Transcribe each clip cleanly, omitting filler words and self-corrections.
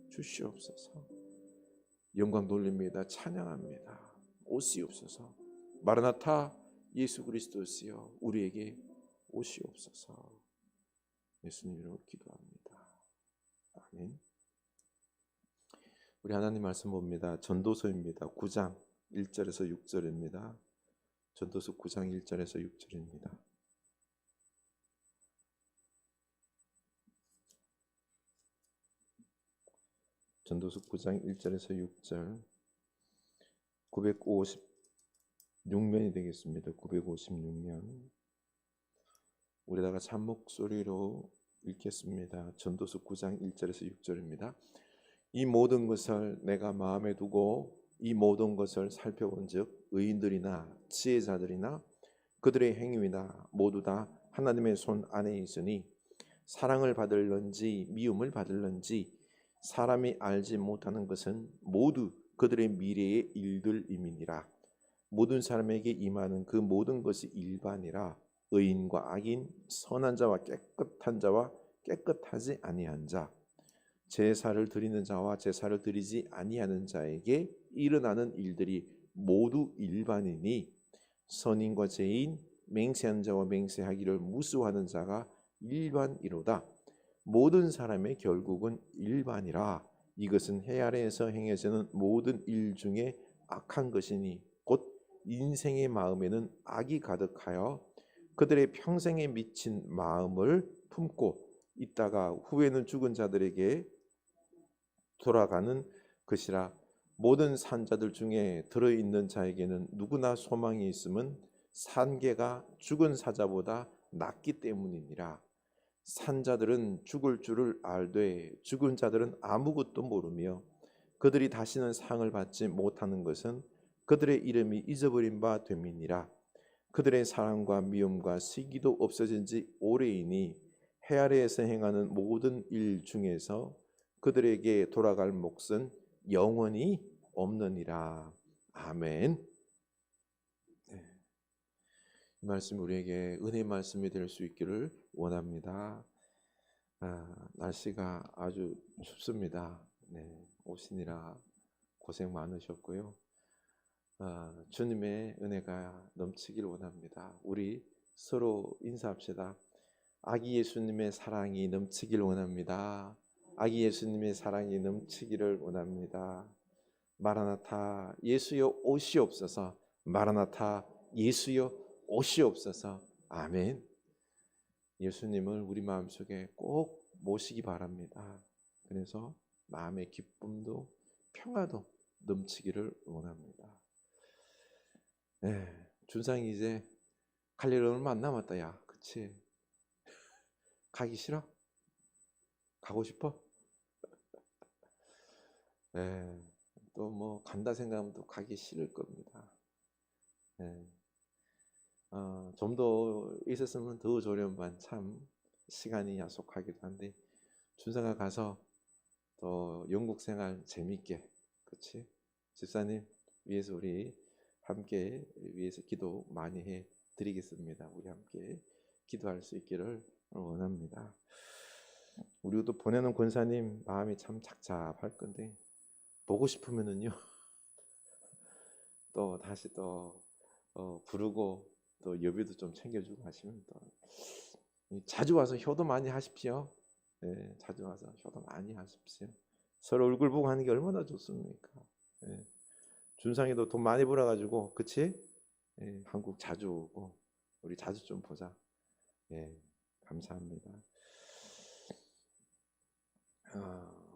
주시옵소서. 영광 돌립니다. 찬양합니다. 오시옵소서. 마라나타 예수 그리스도시여 우리에게 오시옵소서. 예수님 이름으로 기도합니다. 아멘. 우리 하나님 말씀 봅니다. 전도서입니다. 9장 1절에서 6절입니다. 전도서 9장 1절에서 6절입니다. 전도서 9장 1절에서 6절 956면이 되겠습니다. 956면 우리다가 참목소리로 읽겠습니다. 전도서 9장 1절에서 6절입니다. 이 모든 것을 내가 마음에 두고 이 모든 것을 살펴본즉 의인들이나 지혜자들이나 그들의 행위나 모두 다 하나님의 손 안에 있으니 사랑을 받을런지 미움을 받을런지 사람이 알지 못하는 것은 모두 그들의 미래의 일들임이니라. 모든 사람에게 임하는 그 모든 것이 일반이라. 의인과 악인, 선한 자와 깨끗한 자와 깨끗하지 아니한 자, 제사를 드리는 자와 제사를 드리지 아니하는 자에게 일어나는 일들이 모두 일반이니 선인과 죄인, 맹세하는 자와 맹세하기를 무수하는 자가 일반이로다. 모든 사람의 결국은 일반이라. 이것은 해 아래에서 행해지는 모든 일 중에 악한 것이니 곧 인생의 마음에는 악이 가득하여 그들의 평생에 미친 마음을 품고 있다가 후에는 죽은 자들에게 돌아가는 것이라. 모든 산자들 중에 들어있는 자에게는 누구나 소망이 있음은 산개가 죽은 사자보다 낫기 때문이니라. 산자들은 죽을 줄을 알되 죽은 자들은 아무것도 모르며 그들이 다시는 상을 받지 못하는 것은 그들의 이름이 잊어버린 바 됨이니라. 그들의 사랑과 미움과 시기도 없어진 지 오래이니 해 아래에서 행하는 모든 일 중에서 그들에게 돌아갈 몫은 영원히 없느니라. 아멘. 이 말씀 우리에게 은혜의 말씀이 될 수 있기를 원합니다. 날씨가 아주 춥습니다. 오시느라 고생 많으셨고요. 주님의 은혜가 넘치길 원합니다. 우리 서로 인사합시다. 아기 예수님의 사랑이 넘치길 원합니다. 아기 예수님의 사랑이 넘치기를 원합니다. 마라나타 예수여 오시옵소서. 마라나타 예수여 오시옵소서. 아멘. 예수님을 우리 마음속에 꼭 모시기 바랍니다. 그래서 마음의 기쁨도 평화도 넘치기를 원합니다. 준상이 이제 갈 일 얼마 안 남았다. 야, 그치? 가기 싫어? 가고 싶어? 또 뭐 간다 생각하면 또 가기 싫을 겁니다. 좀 더 있었으면 더 좋으련만 참 시간이 야속하기도 한데 준상아 가서 또 영국 생활 재밌게, 그치? 집사님 위해서 우리 함께 위해서 기도 많이 해 드리겠습니다. 우리 함께 기도할 수 있기를 원합니다. 우리도 또 보내는 권사님 마음이 참 착잡할 건데 보고 싶으면은요 또 다시 또 부르고 또 여비도 좀 챙겨주고 하시면 또 자주 와서 효도 많이 하십시오. 자주 와서 효도 많이 하십시오. 서로 얼굴 보고 하는 게 얼마나 좋습니까? 준상이도 돈 많이 벌어가지고, 그치? 한국 자주 오고 우리 자주 좀 보자. 감사합니다.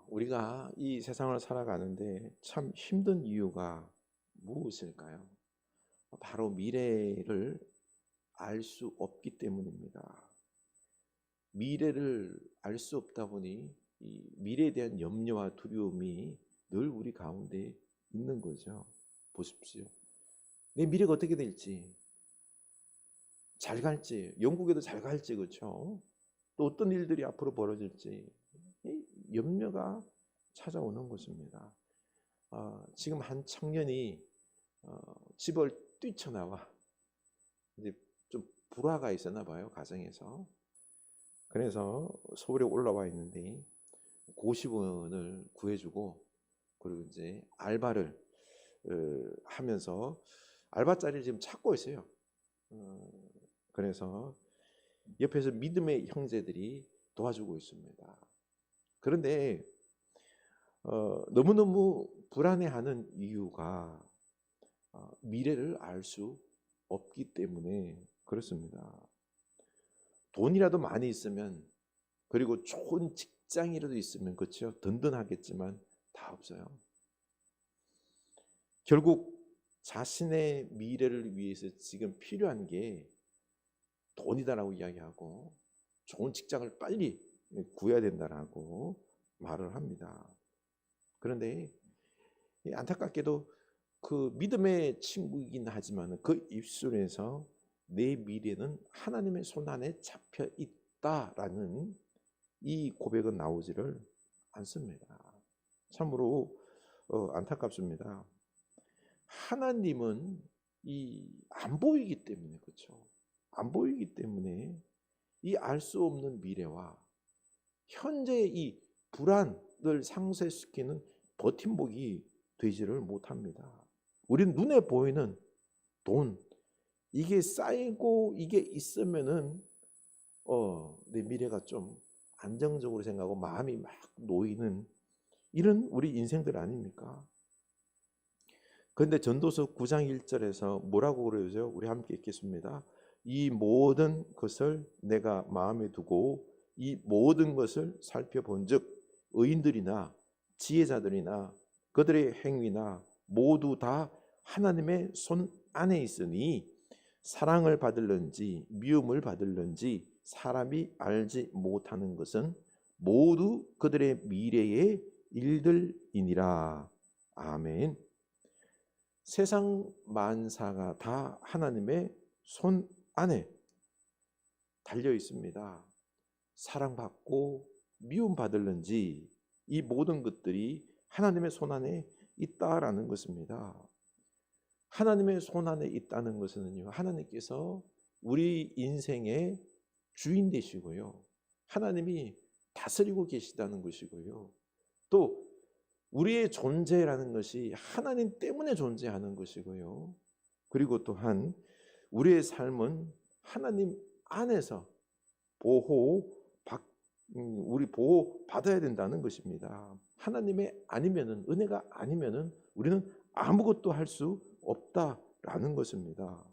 우리가 이 세상을 살아가는데 참 힘든 이유가 무엇일까요? 바로 미래를 알 수 없기 때문입니다. 미래를 알 수 없다 보니 이 미래에 대한 염려와 두려움이 늘 우리 가운데 있는 거죠. 보십시오. 내 미래가 어떻게 될지, 잘 갈지, 영국에도 잘 갈지, 그렇죠? 또 어떤 일들이 앞으로 벌어질지 이 염려가 찾아오는 것입니다. 지금 한 청년이 집을 뛰쳐나와 이제 좀 불화가 있었나 봐요, 가정에서. 그래서 서울에 올라와 있는데 고시원을 구해주고, 그리고 이제 알바를 하면서 알바 자리를 지금 찾고 있어요. 그래서 옆에서 믿음의 형제들이 도와주고 있습니다. 그런데 너무너무 불안해하는 이유가 미래를 알 수 없기 때문에 그렇습니다. 돈이라도 많이 있으면, 그리고 좋은 직장이라도 있으면 그렇죠, 든든하겠지만 다 없어요. 결국 자신의 미래를 위해서 지금 필요한 게 돈이다라고 이야기하고, 좋은 직장을 빨리 구해야 된다라고 말을 합니다. 그런데 안타깝게도 그 믿음의 친구이긴 하지만 그 입술에서 내 미래는 하나님의 손 안에 잡혀 있다라는 이 고백은 나오지를 않습니다. 참으로 안타깝습니다. 하나님은 안 보이기 때문에, 그렇죠? 안 보이기 때문에 이 알 수 없는 미래와 현재의 이 불안을 상쇄시키는 버팀목이 되지를 못합니다. 우리는 눈에 보이는 돈, 이게 쌓이고 이게 있으면은 내 미래가 좀 안정적으로 생각하고 마음이 막 놓이는 이런 우리 인생들 아닙니까? 그런데 전도서 9장 1절에서 뭐라고 그러죠? 우리 함께 읽겠습니다. 이 모든 것을 내가 마음에 두고 이 모든 것을 살펴본즉 의인들이나 지혜자들이나 그들의 행위나 모두 다 하나님의 손 안에 있으니 사랑을 받을는지 미움을 받을는지 사람이 알지 못하는 것은 모두 그들의 미래의 일들이니라. 아멘. 세상 만사가 다 하나님의 손 안에 달려 있습니다. 사랑받고 미움받을는지 이 모든 것들이 하나님의 손 안에 있다라는 것입니다. 하나님의 손 안에 있다는 것은요, 하나님께서 우리 인생의 주인 되시고요, 하나님이 다스리고 계시다는 것이고요, 또 우리의 존재라는 것이 하나님 때문에 존재하는 것이고요, 그리고 또한 우리의 삶은 하나님 안에서 우리 보호 받아야 된다는 것입니다. 하나님의 아니면은, 은혜가 아니면은 우리는 아무것도 할 수 없다라는 것입니다.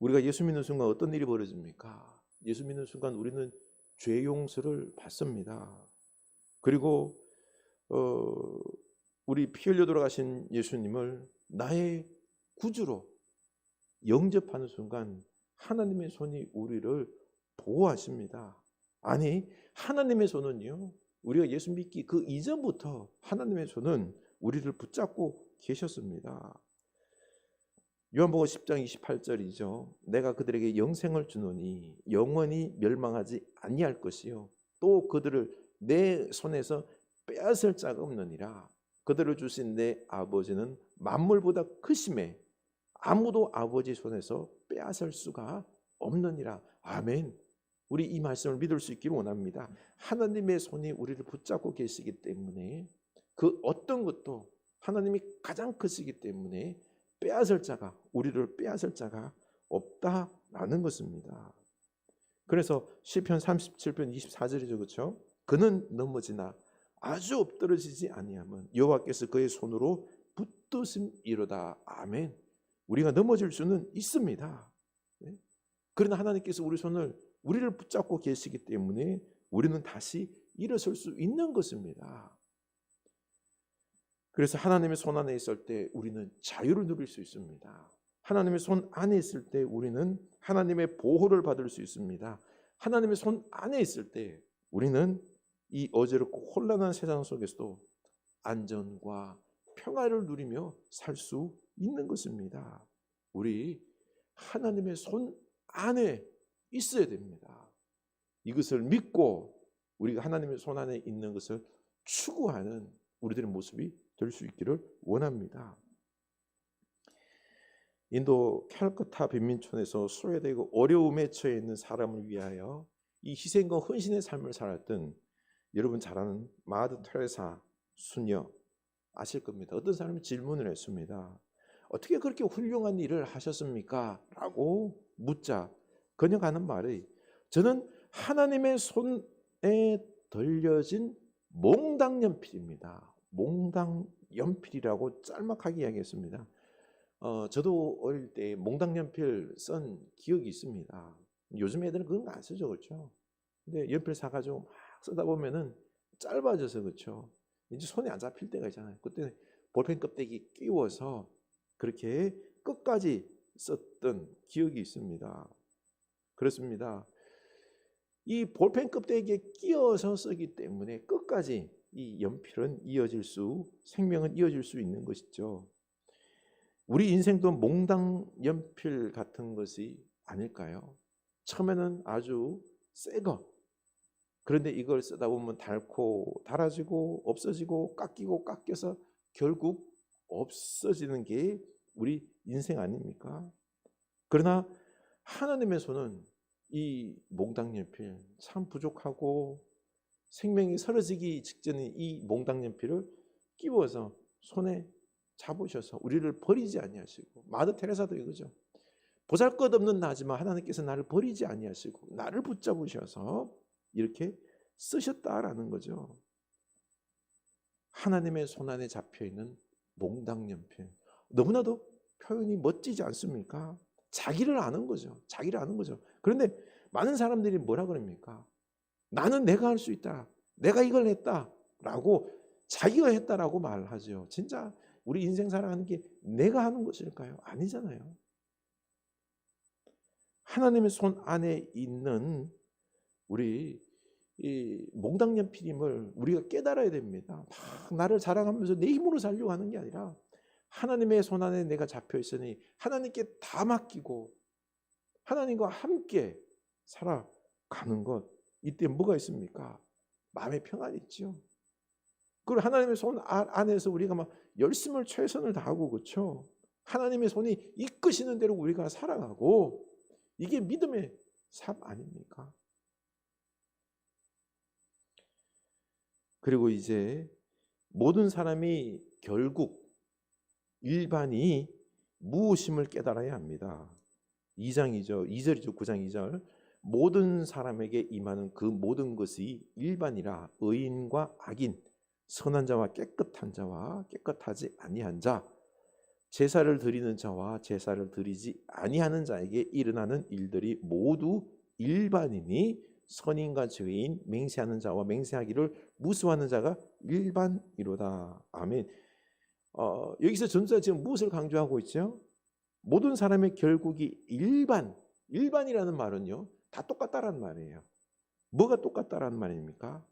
우리가 예수 믿는 순간 어떤 일이 벌어집니까? 예수 믿는 순간 우리는 죄 용서를 받습니다. 그리고 우리 피 흘려 돌아가신 예수님을 나의 구주로 영접하는 순간 하나님의 손이 우리를 보호하십니다. 아니, 하나님의 손은요, 우리가 예수 믿기 그 이전부터 하나님의 손은 우리를 붙잡고 계셨습니다. 요한복음 10장 28절이죠. 내가 그들에게 영생을 주노니 영원히 멸망하지 아니할 것이요 또 그들을 내 손에서 빼앗을 자가 없느니라. 그들을 주신 내 아버지는 만물보다 크심에 아무도 아버지 손에서 빼앗을 수가 없느니라. 아멘. 우리 이 말씀을 믿을 수 있기를 원합니다. 하나님의 손이 우리를 붙잡고 계시기 때문에 그 어떤 것도 하나님이 가장 크시기 때문에 우리를 빼앗을 자가 없다라는 것입니다. 그래서 시편 37편 24절이죠, 그렇죠? 그는 넘어지나 아주 엎드러지지 아니하면 여호와께서 그의 손으로 붙드심이로다. 아멘. 우리가 넘어질 수는 있습니다. 그러나 하나님께서 우리를 붙잡고 계시기 때문에 우리는 다시 일어설 수 있는 것입니다. 그래서 하나님의 손 안에 있을 때 우리는 자유를 누릴 수 있습니다. 하나님의 손 안에 있을 때 우리는 하나님의 보호를 받을 수 있습니다. 하나님의 손 안에 있을 때 우리는 이 어지럽고 혼란한 세상 속에서도 안전과 평화를 누리며 살 수 있는 것입니다. 우리 하나님의 손 안에 있어야 됩니다. 이것을 믿고 우리가 하나님의 손 안에 있는 것을 추구하는 우리들의 모습이 될 수 있기를 원합니다. 인도 캘커타 빈민촌에서 소외되고 어려움에 처해 있는 사람을 위하여 이 희생과 헌신의 삶을 살았던 여러분 잘 아는 마더 테레사 수녀 아실 겁니다. 어떤 사람이 질문을 했습니다. 어떻게 그렇게 훌륭한 일을 하셨습니까? 라고 묻자 그녀가 하는 말이, 저는 하나님의 손에 들려진 몽당연필입니다. 몽당연필이라고 짤막하게 이야기했습니다. 저도 어릴 때 몽당연필 쓴 기억이 있습니다. 요즘 애들은 그런 거 안 쓰죠, 그렇죠? 근데 연필 사가지고 막 쓰다 보면은 짧아져서, 그렇죠? 이제 손에 안 잡힐 때가 있잖아요. 그때 볼펜 껍데기 끼워서 그렇게 끝까지 썼던 기억이 있습니다. 그렇습니다. 이 볼펜 껍데기에 끼워서 쓰기 때문에 끝까지 이 연필은 생명은 이어질 수 있는 것이죠. 우리 인생도 몽당 연필 같은 것이 아닐까요? 처음에는 아주 새 거. 그런데 이걸 쓰다 보면 닳고 닳아지고 없어지고 깎이고 깎여서 결국 없어지는 게 우리 인생 아닙니까? 그러나 하나님의 손은 이 몽당연필 참 부족하고 생명이 사라지기 직전에 이 몽당연필을 끼워서 손에 잡으셔서 우리를 버리지 아니하시고, 마더 테레사도 이거죠. 보잘것없는 나지만 하나님께서 나를 버리지 아니하시고 나를 붙잡으셔서 이렇게 쓰셨다라는 거죠. 하나님의 손 안에 잡혀있는 몽당연필, 너무나도 표현이 멋지지 않습니까? 자기를 아는 거죠. 자기를 아는 거죠. 그런데 많은 사람들이 뭐라 그럽니까? 나는 내가 할 수 있다. 내가 이걸 했다. 라고 자기가 했다라고 말하죠. 진짜 우리 인생 살아가는 게 내가 하는 것일까요? 아니잖아요. 하나님의 손 안에 있는 우리 이 몽당연필임을 우리가 깨달아야 됩니다. 막 나를 자랑하면서 내 힘으로 살려고 하는 게 아니라 하나님의 손 안에 내가 잡혀 있으니 하나님께 다 맡기고 하나님과 함께 살아가는 것, 이때 뭐가 있습니까? 마음의 평안이 있죠. 그리고 하나님의 손 안에서 우리가 막 열심을 최선을 다하고, 그렇죠? 하나님의 손이 이끄시는 대로 우리가 살아가고, 이게 믿음의 삶 아닙니까? 그리고 이제 모든 사람이 결국 일반이 무엇임을 깨달아야 합니다. 2절이죠. 9장 2절. 모든 사람에게 임하는 그 모든 것이 일반이라 의인과 악인, 선한 자와 깨끗한 자와 깨끗하지 아니한 자, 제사를 드리는 자와 제사를 드리지 아니하는 자에게 일어나는 일들이 모두 일반이니 선인과 죄인, 맹세하는 자와 맹세하기를 무수하는 자가 일반이로다. 아멘. 여기서 전도자가 지금 무엇을 강조하고 있죠? 모든 사람의 결국이 일반이라는 말은요, 다 똑같다라는 말이에요. 뭐가 똑같다라는 말입니까?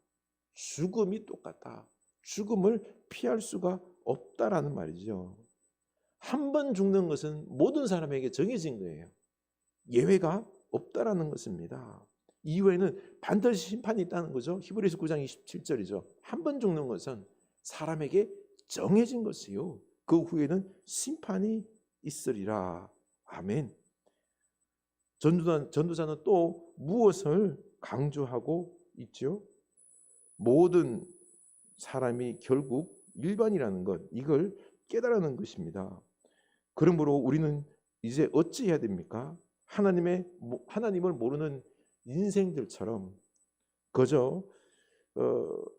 죽음이 똑같다. 죽음을 피할 수가 없다라는 말이죠. 한 번 죽는 것은 모든 사람에게 정해진 거예요. 예외가 없다라는 것입니다. 이후에는 반드시 심판이 있다는 거죠. 히브리서 9장 27절이죠. 한 번 죽는 것은 사람에게 정해진 것이요, 그 후에는 심판이 있으리라. 아멘. 전도자는 또 무엇을 강조하고 있죠? 모든 사람이 결국 일반이라는 것, 이걸 깨달아는 것입니다. 그러므로 우리는 이제 어찌해야 됩니까? 하나님을 모르는 인생들처럼 그저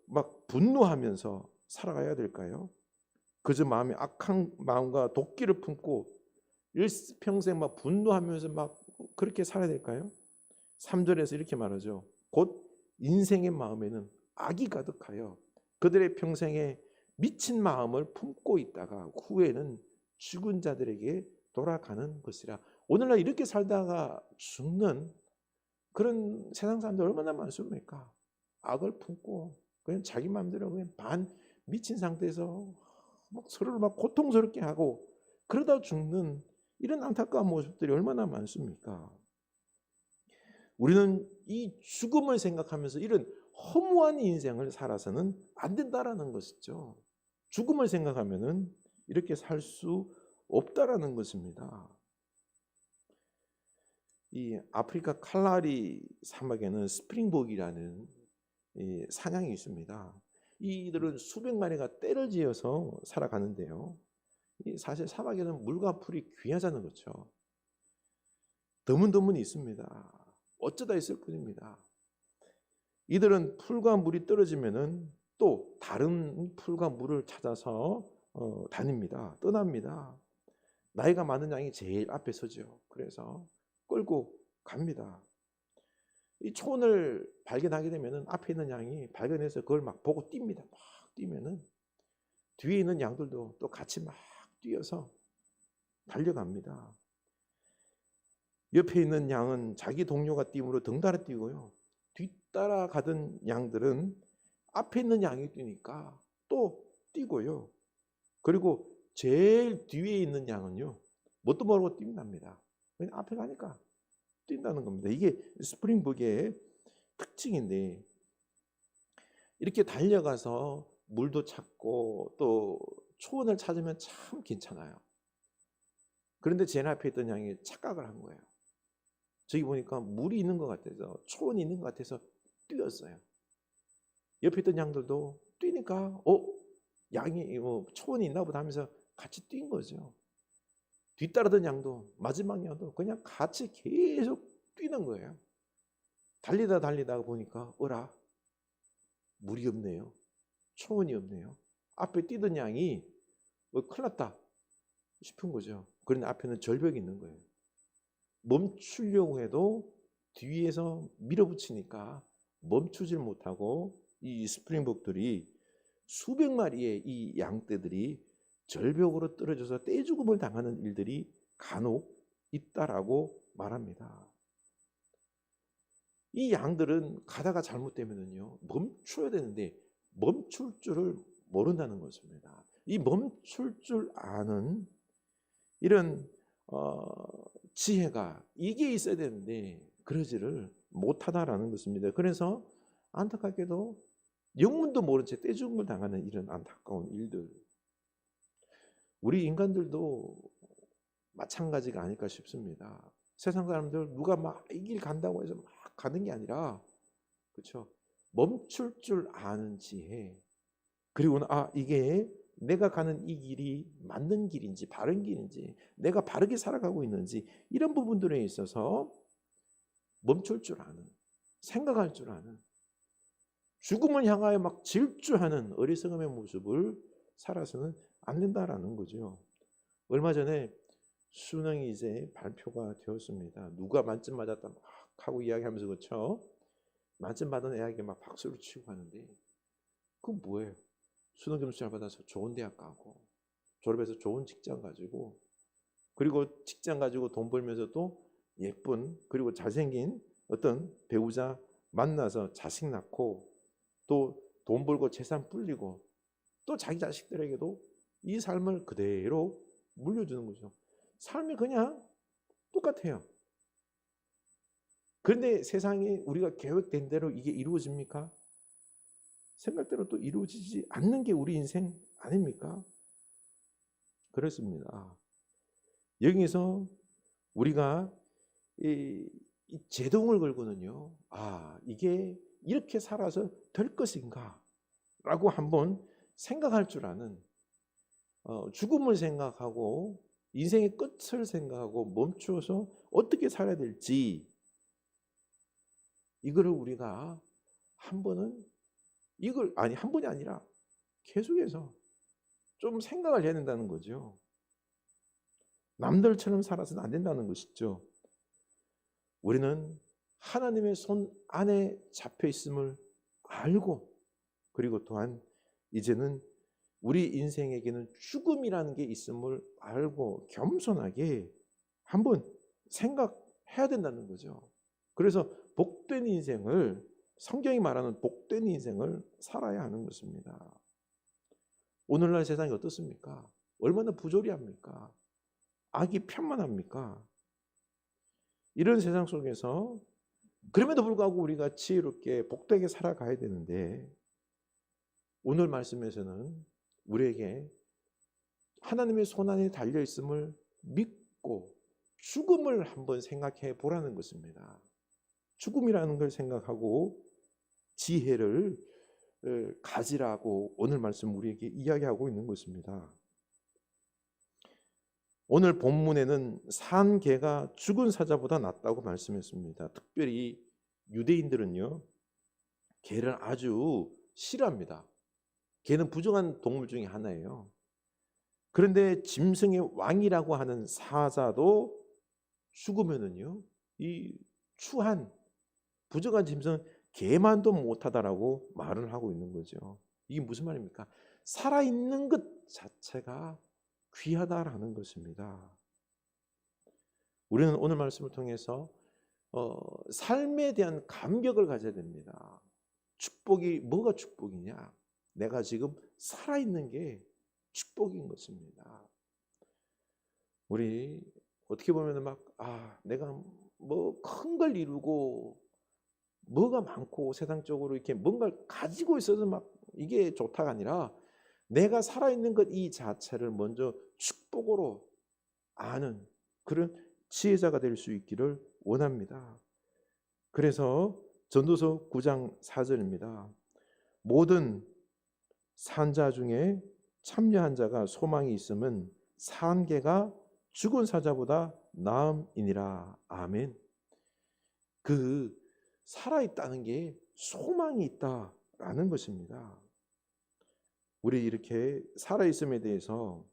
막 분노하면서 살아가야 될까요? 그저 마음에 악한 마음과 독기를 품고 일평생 막 분노하면서 막 그렇게 살아야 될까요? 3절에서 이렇게 말하죠. 곧 인생의 마음에는 악이 가득하여 그들의 평생에 미친 마음을 품고 있다가 후에는 죽은 자들에게 돌아가는 것이라. 오늘날 이렇게 살다가 죽는 그런 세상 사람들 얼마나 많습니까? 악을 품고 그냥 자기 마음대로 그냥 반 미친 상태에서 막 서로를 막 고통스럽게 하고 그러다 죽는 이런 안타까운 모습들이 얼마나 많습니까? 우리는 이 죽음을 생각하면서 이런 허무한 인생을 살아서는 안 된다라는 것이죠. 죽음을 생각하면은 이렇게 살 수 없다라는 것입니다. 이 아프리카 칼라리 사막에는 스프링복이라는 이 사냥이 있습니다. 이들은 수백 마리가 떼를 지어서 살아가는데요. 사실 사막에는 물과 풀이 귀하잖아요, 그렇죠? 드문드문 있습니다. 어쩌다 있을 뿐입니다. 이들은 풀과 물이 떨어지면은 또 다른 풀과 물을 찾아서 다닙니다. 떠납니다. 나이가 많은 양이 제일 앞에 서죠. 그래서 끌고 갑니다. 이 초원을 발견하게 되면은 앞에 있는 양이 발견해서 그걸 막 보고 뜁니다. 막 뛰면은 뒤에 있는 양들도 또 같이 막 뛰어서 달려갑니다. 옆에 있는 양은 자기 동료가 뛰므로 덩달아 뛰고요. 뒤따라 가던 양들은 앞에 있는 양이 뛰니까 또 뛰고요. 그리고 제일 뒤에 있는 양은요, 뭣도 모르고 뛴답니다. 그냥 앞에 가니까 뛴다는 겁니다. 이게 스프링북의 특징인데, 이렇게 달려가서 물도 찾고 또 초원을 찾으면 참 괜찮아요. 그런데 제 앞에 있던 양이 착각을 한 거예요. 저기 보니까 물이 있는 것 같아서, 초원이 있는 것 같아서 뛰었어요. 옆에 있던 양들도 뛰니까 양이 초원이 있나 보다 하면서 같이 뛴 거죠. 뒤따르던 양도 마지막 양도 그냥 같이 계속 뛰는 거예요. 달리다 보니까 어라, 물이 없네요. 초원이 없네요. 앞에 뛰던 양이 큰일 났다 싶은 거죠. 그런데 앞에는 절벽이 있는 거예요. 멈추려고 해도 뒤에서 밀어붙이니까 멈추질 못하고 이 스프링복들이 수백 마리의 이 양떼들이 절벽으로 떨어져서 떼죽음을 당하는 일들이 간혹 있다라고 말합니다. 이 양들은 가다가 잘못되면요 멈춰야 되는데 멈출 줄을 모른다는 것입니다. 이 멈출 줄 아는 이런 지혜가 이게 있어야 되는데 그러지를 못하다라는 것입니다. 그래서 안타깝게도 영문도 모른 채 떼죽음을 당하는 이런 안타까운 일들, 우리 인간들도 마찬가지가 아닐까 싶습니다. 세상 사람들 누가 막 이 길 간다고 해서 막 가는 게 아니라, 그렇죠? 멈출 줄 아는 지혜, 그리고는 이게 내가 가는 이 길이 맞는 길인지 바른 길인지 내가 바르게 살아가고 있는지 이런 부분들에 있어서 멈출 줄 아는, 생각할 줄 아는, 죽음을 향하여 막 질주하는 어리석음의 모습을 살아서는 안 된다라는 거죠. 얼마 전에 수능이 이제 발표가 되었습니다. 누가 만점 맞았다 막 하고 이야기하면서, 그렇죠? 만점 받은 애에게 막 박수를 치고 하는데 그건 뭐예요? 수능 점수 잘 받아서 좋은 대학 가고 졸업해서 좋은 직장 가지고, 그리고 직장 가지고 돈 벌면서 또 예쁜 그리고 잘생긴 어떤 배우자 만나서 자식 낳고 또 돈 벌고 재산 불리고 또 자기 자식들에게도 이 삶을 그대로 물려주는 거죠. 삶이 그냥 똑같아요. 그런데 세상에 우리가 계획된 대로 이게 이루어집니까? 생각대로 또 이루어지지 않는 게 우리 인생 아닙니까? 그렇습니다. 여기서 우리가 이 제동을 걸고는요, 이게 이렇게 살아서 될 것인가? 라고 한번 생각할 줄 아는, 죽음을 생각하고 인생의 끝을 생각하고 멈추어서 어떻게 살아야 될지, 이거를 우리가 한 번은 한 번이 아니라 계속해서 좀 생각을 해야 된다는 거죠. 남들처럼 살아서는 안 된다는 것이죠. 우리는 하나님의 손 안에 잡혀 있음을 알고, 그리고 또한 이제는 우리 인생에게는 죽음이라는 게 있음을 알고 겸손하게 한번 생각해야 된다는 거죠. 그래서 복된 인생을, 성경이 말하는 복된 인생을 살아야 하는 것입니다. 오늘날 세상이 어떻습니까? 얼마나 부조리합니까? 악이 편만합니까? 이런 세상 속에서 그럼에도 불구하고 우리가 지혜롭게 복되게 살아가야 되는데, 오늘 말씀에서는 우리에게 하나님의 손안에 달려있음을 믿고 죽음을 한번 생각해 보라는 것입니다. 죽음이라는 걸 생각하고 지혜를 가지라고 오늘 말씀 우리에게 이야기하고 있는 것입니다. 오늘 본문에는 산 개가 죽은 사자보다 낫다고 말씀했습니다. 특별히 유대인들은요, 개를 아주 싫어합니다. 개는 부정한 동물 중에 하나예요. 그런데 짐승의 왕이라고 하는 사자도 죽으면은요, 이 추한 부정한 짐승은 개만도 못하다라고 말을 하고 있는 거죠. 이게 무슨 말입니까? 살아있는 것 자체가 귀하다라는 것입니다. 우리는 오늘 말씀을 통해서 삶에 대한 감격을 가져야 됩니다. 축복이 뭐가 축복이냐? 내가 지금 살아있는 게 축복인 것입니다. 우리 어떻게 보면 내가 뭐 큰 걸 이루고 뭐가 많고 세상적으로 이렇게 뭔가를 가지고 있어서 막 이게 좋다가 아니라 내가 살아있는 것 이 자체를 먼저 축복으로 아는 그런 지혜자가 될 수 있기를 원합니다. 그래서 전도서 9장 4절입니다. 모든 산자 중에 참여한 자가 소망이 있음은 산 개가 죽은 사자보다 나음이니라. 아멘. 그 살아있다는 게 소망이 있다라는 것입니다. 우리 이렇게 살아있음에 대해서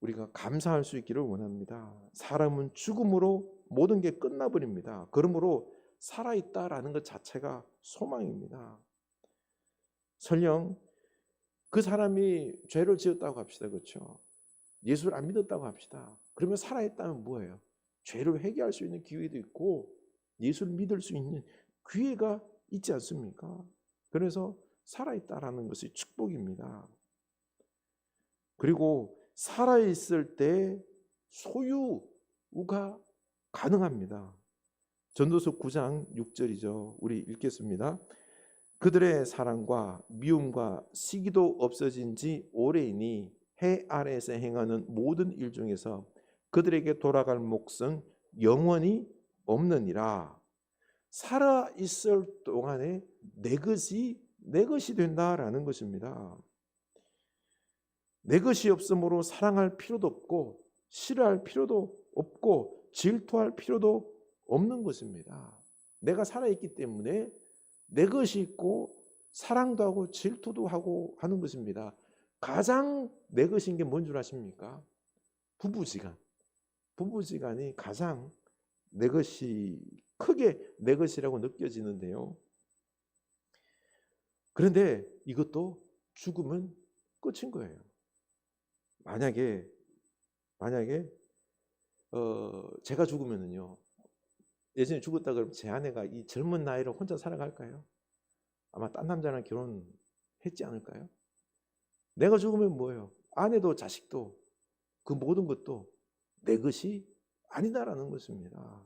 우리가 감사할 수 있기를 원합니다. 사람은 죽음으로 모든 게 끝나버립니다. 그러므로 살아있다라는 것 자체가 소망입니다. 설령 그 사람이 죄를 지었다고 합시다. 그렇죠? 예수를 안 믿었다고 합시다. 그러면 살아있다면 뭐예요? 죄를 회개할 수 있는 기회도 있고 예수를 믿을 수 있는 기회가 있지 않습니까? 그래서 살아있다라는 것이 축복입니다. 그리고 살아있을 때 소유가 가능합니다. 전도서 9장 6절이죠. 우리 읽겠습니다. 그들의 사랑과 미움과 시기도 없어진 지 오래이니 해 아래에서 행하는 모든 일 중에서 그들에게 돌아갈 몫은 영원히 없느니라. 살아있을 동안에 내 것이 된다라는 것입니다. 내 것이 없으므로 사랑할 필요도 없고 싫어할 필요도 없고 질투할 필요도 없는 것입니다. 내가 살아있기 때문에 내 것이 있고 사랑도 하고 질투도 하고 하는 것입니다. 가장 내 것인 게 뭔 줄 아십니까? 부부지간. 부부지간이 가장 내 것이 크게 내 것이라고 느껴지는데요. 그런데 이것도 죽으면 끝인 거예요. 만약에 제가 죽으면은요, 예전에 죽었다 그러면 제 아내가 이 젊은 나이를 혼자 살아갈까요? 아마 딴 남자랑 결혼했지 않을까요? 내가 죽으면 뭐예요? 아내도 자식도 그 모든 것도 내 것이 아니다라는 것입니다.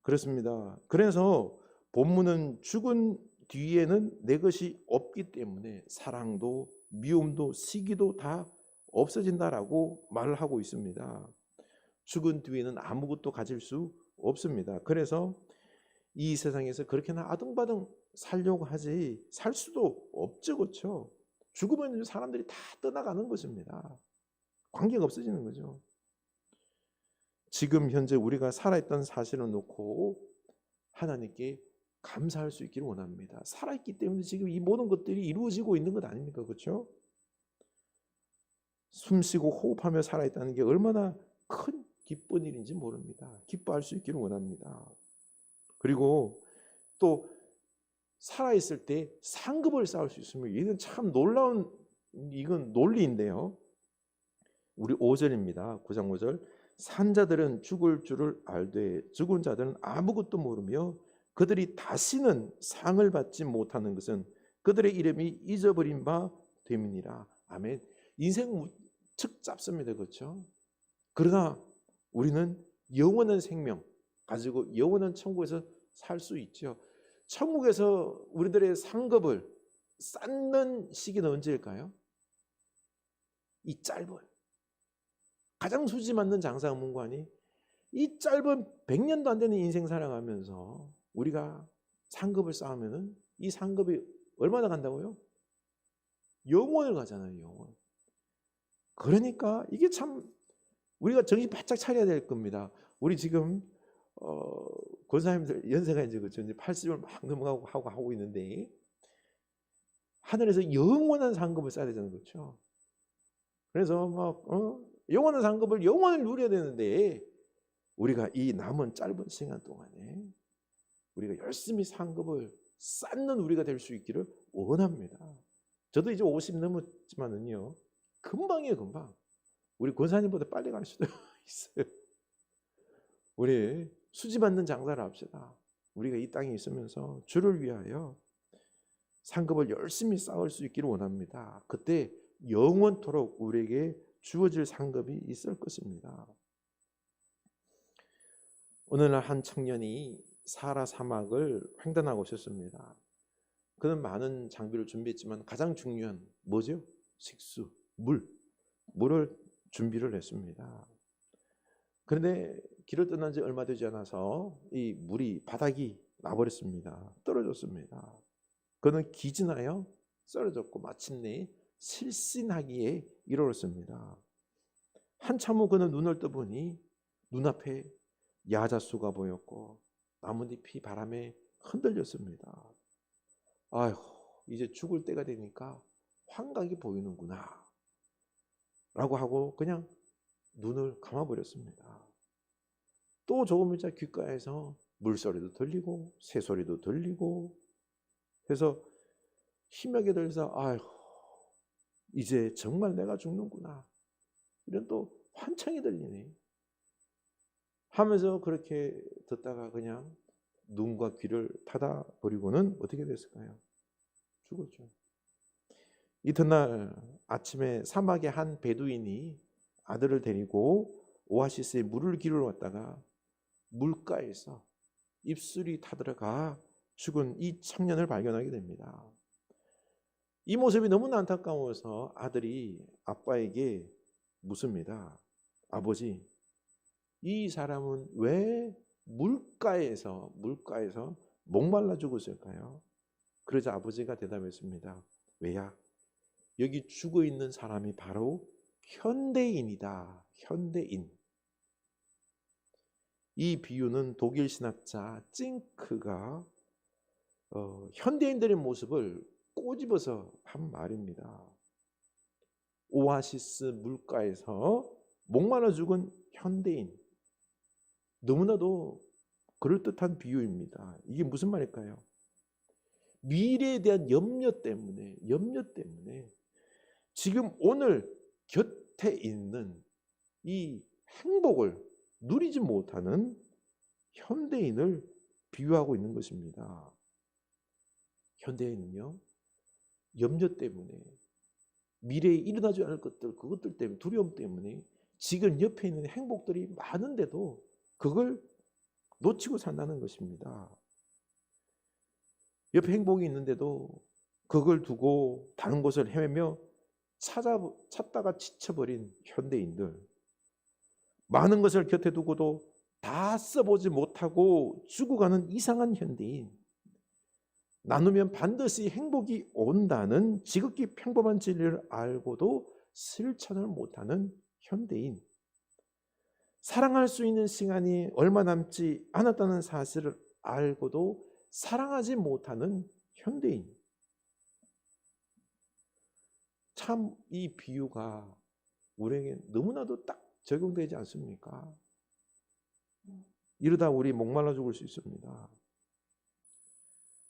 그렇습니다. 그래서 본문은 죽은 뒤에는 내 것이 없기 때문에 사랑도 미움도 시기도 다 없어진다라고 말을 하고 있습니다. 죽은 뒤에는 아무것도 가질 수 없습니다. 그래서 이 세상에서 그렇게나 아등바등 살려고 하지 살 수도 없죠. 그렇죠? 죽으면 사람들이 다 떠나가는 것입니다. 관계가 없어지는 거죠. 지금 현재 우리가 살아있던 사실을 놓고 하나님께 감사할 수 있기를 원합니다. 살아있기 때문에 지금 이 모든 것들이 이루어지고 있는 것 아닙니까? 그렇죠? 숨쉬고 호흡하며 살아있다는 게 얼마나 큰 기쁜 일인지 모릅니다. 기뻐할 수 있기를 원합니다. 그리고 또 살아있을 때 상급을 쌓을 수 있으면 이건 참 놀라운 이건 논리인데요. 우리 5절입니다. 9장 5절. 산자들은 죽을 줄을 알되 죽은 자들은 아무것도 모르며 그들이 다시는 상을 받지 못하는 것은 그들의 이름이 잊어버린 바 됨이니라. 아멘. 인생 무척 짧습니다. 그렇죠? 그러나 우리는 영원한 생명 가지고 영원한 천국에서 살 수 있죠. 천국에서 우리들의 상급을 쌓는 시기는 언제일까요? 이 짧은 가장 수지 맞는 장사문관이 이 짧은 100년도 안 되는 인생 살아가면서 우리가 상급을 쌓으면은 이 상급이 얼마나 간다고요? 영원을 가잖아요, 영원. 그러니까 이게 참 우리가 정신 바짝 차려야 될 겁니다. 우리 지금 권사님들 연세가 이제 그렇죠. 이제 80을 막 넘어가고 하고 있는데 하늘에서 영원한 상급을 쌓아야 되잖아요, 그렇죠? 그래서 막 영원한 상급을 영원을 누려야 되는데 우리가 이 남은 짧은 시간 동안에 우리가 열심히 상급을 쌓는 우리가 될 수 있기를 원합니다. 저도 이제 50 넘었지만은요, 금방이에요, 금방. 우리 권사님보다 빨리 갈 수도 있어요. 우리 수지 받는 장사를 합시다. 우리가 이 땅에 있으면서 주를 위하여 상급을 열심히 쌓을 수 있기를 원합니다. 그때 영원토록 우리에게 주어질 상급이 있을 것입니다. 어느 날 한 청년이 사하라 사막을 횡단하고 있었습니다. 그는 많은 장비를 준비했지만 가장 중요한 뭐죠? 식수, 물을 준비를 했습니다. 그런데 길을 떠난 지 얼마 되지 않아서 이 물이 바닥이 나버렸습니다. 떨어졌습니다. 그는 기진하여 쓰러졌고 마침내 실신하기에 이르렀습니다. 한참 후 그는 눈을 떠보니 눈앞에 야자수가 보였고 나뭇잎이 바람에 흔들렸습니다. 아휴, 이제 죽을 때가 되니까 환각이 보이는구나 라고 하고 그냥 눈을 감아버렸습니다. 또 조금 있자 귓가에서 물소리도 들리고 새소리도 들리고 해서 힘하게 들려서 아휴, 이제 정말 내가 죽는구나 이런 또 환청이 들리네 하면서 그렇게 듣다가 그냥 눈과 귀를 닫아버리고는 어떻게 됐을까요? 죽었죠. 이튿날 아침에 사막의 한 베두인이 아들을 데리고 오아시스에 물을 기르러 왔다가 물가에서 입술이 타들어가 죽은 이 청년을 발견하게 됩니다. 이 모습이 너무나 안타까워서 아들이 아빠에게 묻습니다. 아버지, 이 사람은 왜 물가에서 목말라 죽었을까요? 그러자 아버지가 대답했습니다. 왜야? 여기 죽어 있는 사람이 바로 현대인이다. 현대인. 이 비유는 독일 신학자 찡크가 현대인들의 모습을 꼬집어서 한 말입니다. 오아시스 물가에서 목말라 죽은 현대인. 너무나도 그럴듯한 비유입니다. 이게 무슨 말일까요? 미래에 대한 염려 때문에 지금 오늘 곁에 있는 이 행복을 누리지 못하는 현대인을 비유하고 있는 것입니다. 현대인은요, 염려 때문에 미래에 일어나지 않을 것들, 그것들 때문에 두려움 때문에 지금 옆에 있는 행복들이 많은데도 그걸 놓치고 산다는 것입니다. 옆에 행복이 있는데도 그걸 두고 다른 곳을 헤매며 찾다가 지쳐버린 현대인들, 많은 것을 곁에 두고도 다 써보지 못하고 죽어가는 이상한 현대인, 나누면 반드시 행복이 온다는 지극히 평범한 진리를 알고도 실천을 못하는 현대인, 사랑할 수 있는 시간이 얼마 남지 않았다는 사실을 알고도 사랑하지 못하는 현대인. 참 이 비유가 우리에게 너무나도 딱 적용되지 않습니까? 이러다 우리 목말라 죽을 수 있습니다.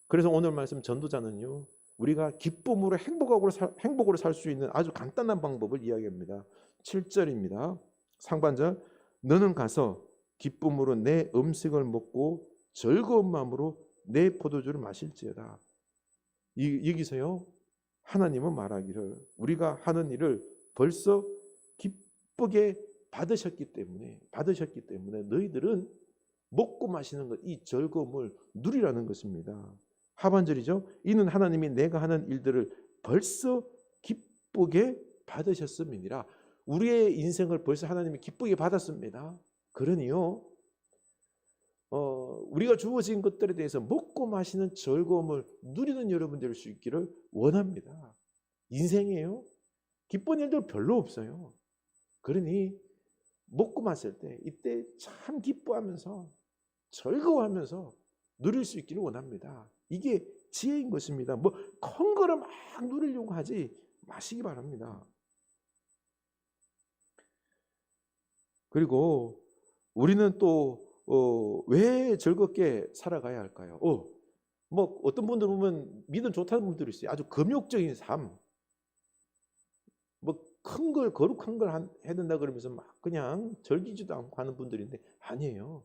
그래서 오늘 말씀 전도자는요, 우리가 기쁨으로 행복으로 살 수 있는 아주 간단한 방법을 이야기합니다. 7절입니다. 상반절, 너는 가서 기쁨으로 내 음식을 먹고 즐거운 마음으로 내 포도주를 마실지어다. 여기서요, 하나님은 말하기를 우리가 하는 일을 벌써 기쁘게 받으셨기 때문에 너희들은 먹고 마시는 것, 이 즐거움을 누리라는 것입니다. 하반절이죠. 이는 하나님이 내가 하는 일들을 벌써 기쁘게 받으셨음이니라. 우리의 인생을 벌써 하나님이 기쁘게 받았습니다. 그러니요, 우리가 주어진 것들에 대해서 먹고 마시는 즐거움을 누리는 여러분 될 수 있기를 원합니다. 인생이에요. 기쁜 일들 별로 없어요. 그러니 먹고 마실 때 이때 참 기뻐하면서 즐거워하면서 누릴 수 있기를 원합니다. 이게 지혜인 것입니다. 뭐 큰 거를 막 누리려고 하지 마시기 바랍니다. 그리고 우리는 또 왜 즐겁게 살아가야 할까요? 뭐 어떤 분들 보면 믿음 좋다는 분들이 있어요. 아주 금욕적인 삶. 뭐 큰 걸 거룩한 걸 해야 된다 그러면서 막 그냥 즐기지도 않고 하는 분들인데 아니에요.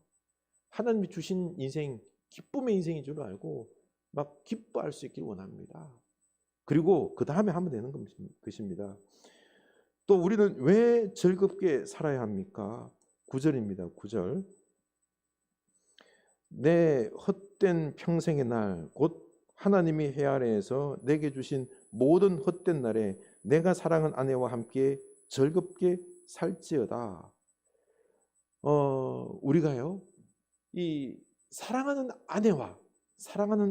하나님이 주신 인생 기쁨의 인생인 줄 알고 막 기뻐할 수 있길 원합니다. 그리고 그 다음에 하면 되는 것입니다. 또 우리는 왜 즐겁게 살아야 합니까? 9절입니다. 9절. 내 헛된 평생의 날 곧 하나님이 해 아래에서 내게 주신 모든 헛된 날에 내가 사랑하는 아내와 함께 즐겁게 살지어다. 우리가요 이 사랑하는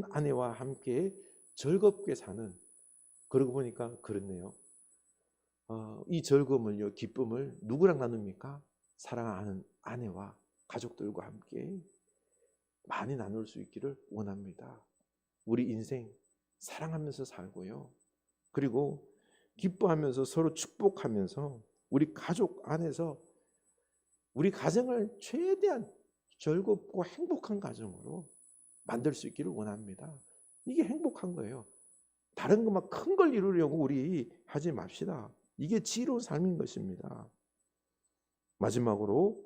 아내와 함께 즐겁게 사는, 그러고 보니까 그렇네요. 이 즐거움을요, 기쁨을 누구랑 나눕니까? 사랑하는 아내와 가족들과 함께 많이 나눌 수 있기를 원합니다. 우리 인생 사랑하면서 살고요. 그리고 기뻐하면서 서로 축복하면서 우리 가족 안에서 우리 가정을 최대한 즐겁고 행복한 가정으로 만들 수 있기를 원합니다. 이게 행복한 거예요. 다른 거 막 큰 걸 이루려고 우리 하지 맙시다. 이게 지혜로운 삶인 것입니다. 마지막으로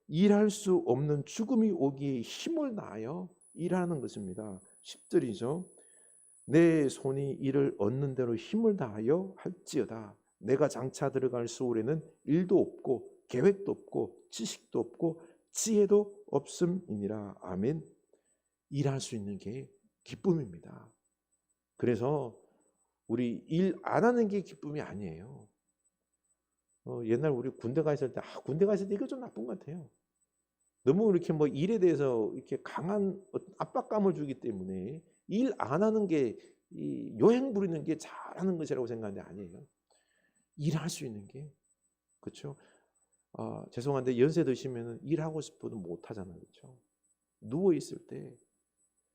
일할 수 없는 죽음이 오기에 힘을 다하여 일하는 것입니다. 10절이죠. 내 손이 이를 얻는 대로 힘을 다하여 할지어다. 내가 장차 들어갈 수월에는 일도 없고 계획도 없고 지식도 없고 지혜도 없음이니라. 아멘. 일할 수 있는 게 기쁨입니다. 그래서 우리 일 안 하는 게 기쁨이 아니에요. 옛날 우리 군대 가 있을 때 군대 가 있을 때 이거 좀 나쁜 것 같아요. 너무 이렇게 뭐 일에 대해서 이렇게 강한 압박감을 주기 때문에 일 안 하는 게 이 요행 부리는 게 잘하는 것이라고 생각하는데 아니에요. 일할 수 있는 게, 그렇죠? 죄송한데 연세 드시면 일하고 싶어도 못 하잖아요, 그렇죠? 누워 있을 때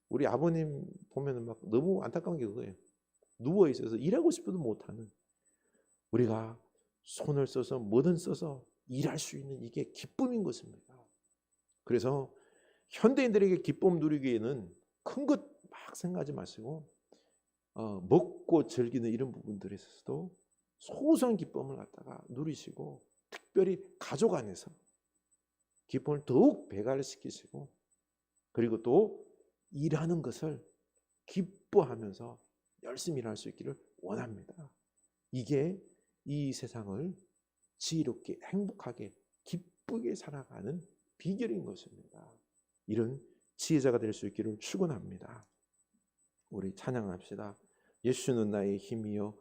우리 아버님 보면은 막 너무 안타까운 게 그거예요. 누워 있어서 일하고 싶어도 못 하는, 우리가 손을 써서 뭐든 써서 일할 수 있는 이게 기쁨인 것입니다. 그래서 현대인들에게 기쁨 누리기에는 큰 것 막 생각하지 마시고 먹고 즐기는 이런 부분들에 있어서도 소소한 기쁨을 갖다가 누리시고, 특별히 가족 안에서 기쁨을 더욱 배가를 시키시고, 그리고 또 일하는 것을 기뻐하면서 열심히 일할 수 있기를 원합니다. 이게 이 세상을 지혜롭게 행복하게 기쁘게 살아가는 비결인 것입니다. 이런 지혜자가 될 수 있기를 축원합니다. 우리 찬양합시다. 예수는 나의 힘이요,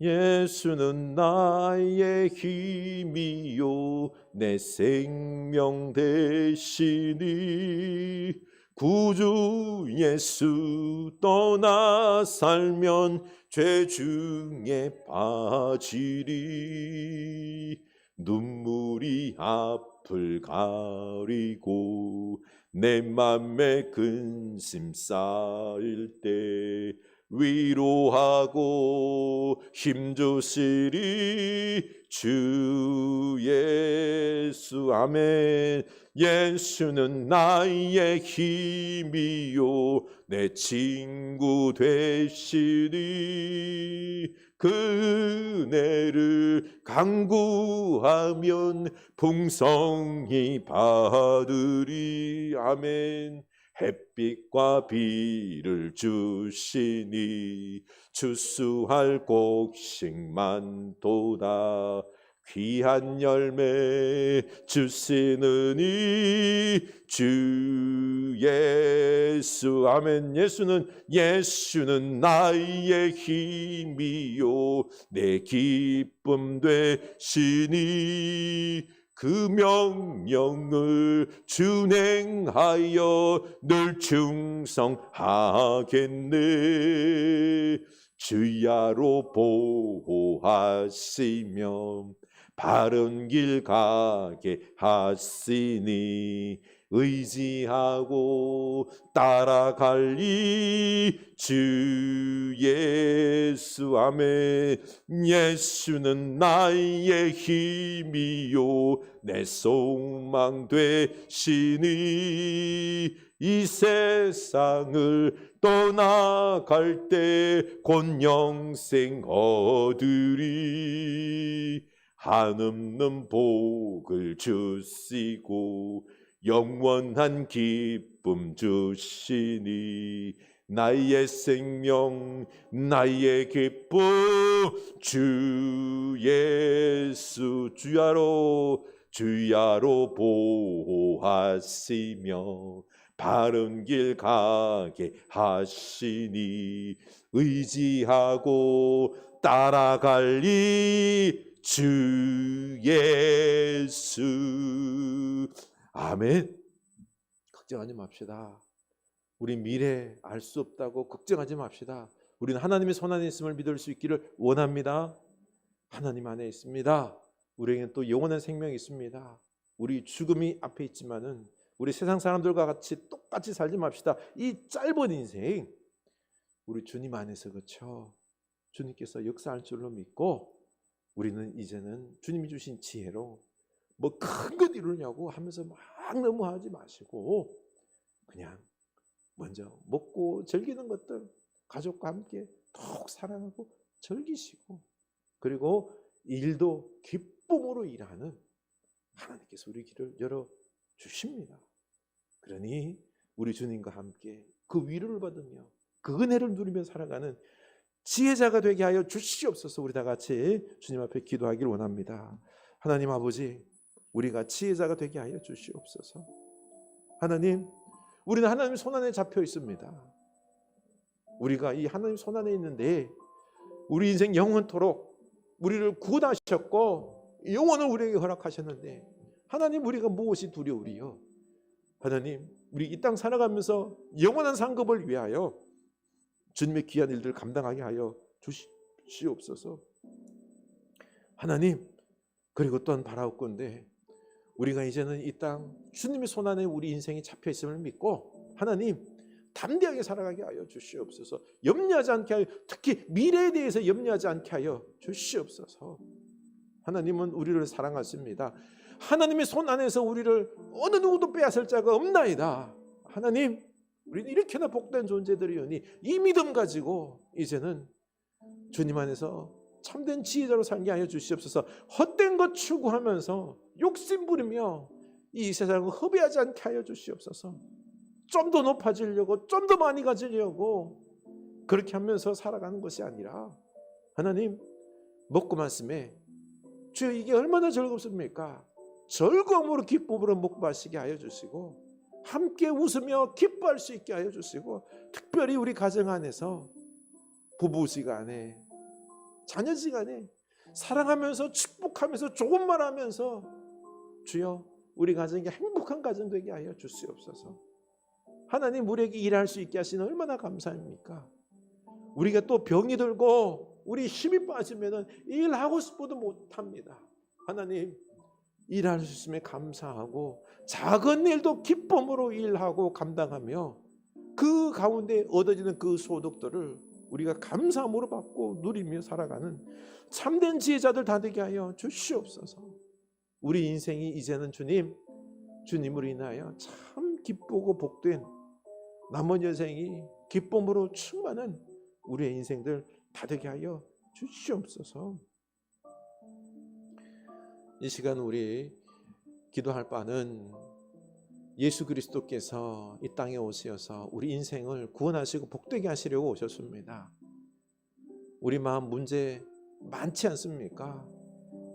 예수는 나의 힘이요, 내 생명 되시니 구주 예수 떠나 살면 죄 중에 빠지리. 눈물이 앞을 가리고 내 맘에 근심 쌓일 때 위로하고 힘주시리 주 예수. 아멘. 예수는 나의 힘이요, 내 친구 되시니 그 은혜를 간구하면 풍성히 받으리. 아멘. 햇빛과 비를 주시니 추수할 곡식만도다. 귀한 열매 주시느니 주 예수. 아멘. 예수는 나의 힘이요, 내 기쁨 되시니 그 명령을 준행하여 늘 충성하겠네. 주야로 보호하시며 바른 길 가게 하시니 의지하고 따라갈리 주 예수. 아멘. 예수는 나의 힘이요 내 소망 되시니 이 세상을 떠나갈 때 곧 영생 얻으리. 한없는 복을 주시고 영원한 기쁨 주시니 나의 생명 나의 기쁨 주 예수. 주야로 보호하시며 바른 길 가게 하시니 의지하고 따라갈리 주 예수. 아멘. 걱정하지 맙시다. 우리 미래 알 수 없다고 걱정하지 맙시다. 우리는 하나님의 손안에 있음을 믿을 수 있기를 원합니다. 하나님 안에 있습니다. 우리에게는 또 영원한 생명이 있습니다. 우리 죽음이 앞에 있지만은 우리 세상 사람들과 같이 똑같이 살지 맙시다. 이 짧은 인생 우리 주님 안에서, 그렇죠? 주님께서 역사할 줄로 믿고 우리는 이제는 주님이 주신 지혜로 뭐 큰 것 이루려고 하면서 막 너무 하지 마시고 그냥 먼저 먹고 즐기는 것들 가족과 함께 더욱 사랑하고 즐기시고, 그리고 일도 기쁨으로 일하는 하나님께서 우리 길을 열어주십니다. 그러니 우리 주님과 함께 그 위로를 받으며 그 은혜를 누리며 살아가는 지혜자가 되게 하여 주시옵소서. 우리 다 같이 주님 앞에 기도하길 원합니다. 하나님 아버지, 우리가 지혜자가 되게 하여 주시옵소서. 하나님, 우리는 하나님 손안에 잡혀 있습니다. 우리가 이 하나님 손안에 있는데 우리 인생 영원토록 우리를 구원하셨고 영원을 우리에게 허락하셨는데 하나님, 우리가 무엇이 두려우리요? 하나님, 우리 이 땅 살아가면서 영원한 상급을 위하여 주님의 귀한 일들을 감당하게 하여 주시옵소서. 하나님, 그리고 또한 바라옵건대 우리가 이제는 이 땅 주님의 손안에 우리 인생이 잡혀 있음을 믿고 하나님 담대하게 살아가게 하여 주시옵소서. 염려하지 않게 하여, 특히 미래에 대해서 염려하지 않게 하여 주시옵소서. 하나님은 우리를 사랑하십니다. 하나님의 손 안에서 우리를 어느 누구도 빼앗을 자가 없나이다. 하나님, 우리는 이렇게나 복된 존재들이오니 이 믿음 가지고 이제는 주님 안에서 참된 지혜자로 살게 하여 주시옵소서. 헛된 것 추구하면서 욕심 부리며 이 세상을 허비하지 않게 하여 주시옵소서. 좀 더 높아지려고, 좀 더 많이 가지려고 그렇게 하면서 살아가는 것이 아니라 하나님, 먹고 마심에 주여 이게 얼마나 즐겁습니까? 즐거움으로 기쁨으로 먹고 마시게 하여 주시고 함께 웃으며 기뻐할 수 있게 하여 주시고, 특별히 우리 가정 안에서 부부시간에 자녀시간에 사랑하면서 축복하면서 좋은 말 하면서 주여 우리 가정이 행복한 가정 되게 하여 주시옵소서. 하나님, 우리에게 일할 수 있게 하시는 얼마나 감사합니까? 우리가 또 병이 들고 우리 힘이 빠지면 일하고 싶어도 못합니다. 하나님, 일할 수 있음에 감사하고 작은 일도 기쁨으로 일하고 감당하며 그 가운데 얻어지는 그 소득들을 우리가 감사함으로 받고 누리며 살아가는 참된 지혜자들 다 되게 하여 주시옵소서. 우리 인생이 이제는 주님으로 인하여 참 기쁘고 복된 남은 여생이 기쁨으로 충만한 우리의 인생들 다 되게 하여 주시옵소서. 이 시간 우리 기도할 바는 예수 그리스도께서 이 땅에 오셔서 우리 인생을 구원하시고 복되게 하시려고 오셨습니다. 우리 마음 문제 많지 않습니까?